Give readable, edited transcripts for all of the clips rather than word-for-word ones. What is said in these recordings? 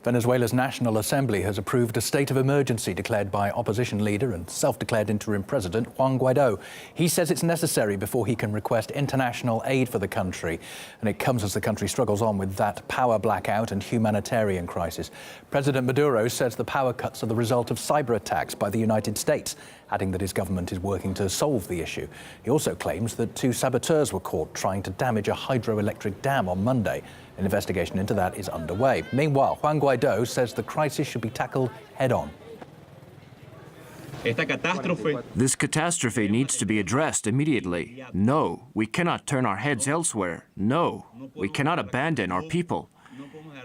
Venezuela's National Assembly has approved a state of emergency declared by opposition leader and self-declared interim president Juan Guaido. He says it's necessary before he can request international aid for the country. And it comes as the country struggles on with that power blackout and humanitarian crisis. President Maduro says the power cuts are the result of cyber attacks by the United States, adding that his government is working to solve the issue. He also claims that 2 saboteurs were caught trying to damage a hydroelectric dam on Monday. An investigation into that is underway. Meanwhile, Juan Guaido says the crisis should be tackled head-on. This catastrophe needs to be addressed immediately. No, we cannot turn our heads elsewhere. No, we cannot abandon our people.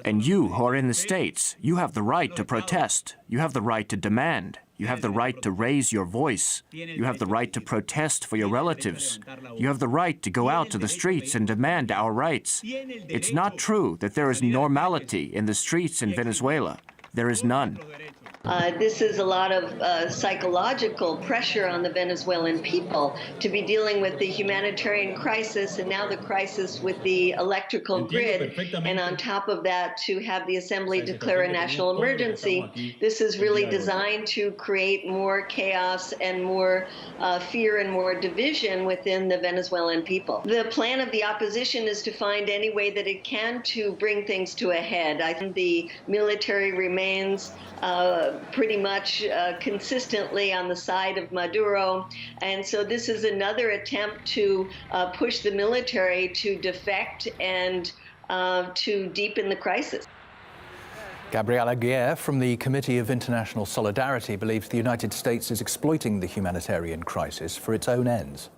And you who are in the States, you have the right to protest. You have the right to demand. You have the right to raise your voice. You have the right to protest for your relatives. You have the right to go out to the streets and demand our rights. It's not true that there is normality in the streets in Venezuela. There is none. This is a lot of psychological pressure on the Venezuelan people to be dealing with the humanitarian crisis and now the crisis with the electrical grid. And on top of that, to have the Assembly declare a national emergency. This is really designed to create more chaos and more fear and more division within the Venezuelan people. The plan of the opposition is to find any way that it can to bring things to a head. I think the military remains pretty much consistently on the side of Maduro. And so this is another attempt to push the military to defect and to deepen the crisis. Gabriela Guerre from the Committee of International Solidarity believes the United States is exploiting the humanitarian crisis for its own ends.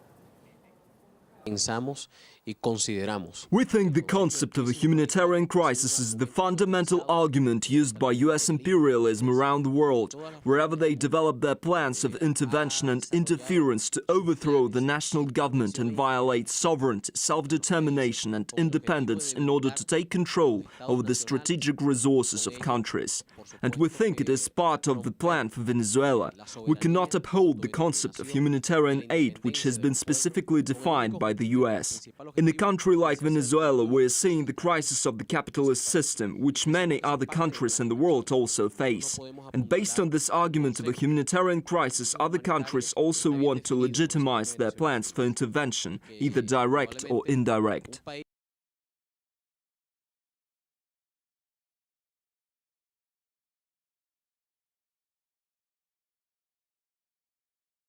We think the concept of a humanitarian crisis is the fundamental argument used by U.S. imperialism around the world, wherever they develop their plans of intervention and interference to overthrow the national government and violate sovereignty, self-determination and independence in order to take control over the strategic resources of countries. And we think it is part of the plan for Venezuela. We cannot uphold the concept of humanitarian aid, which has been specifically defined by the U.S. In a country like Venezuela, we are seeing the crisis of the capitalist system, which many other countries in the world also face. And based on this argument of a humanitarian crisis, other countries also want to legitimize their plans for intervention, either direct or indirect.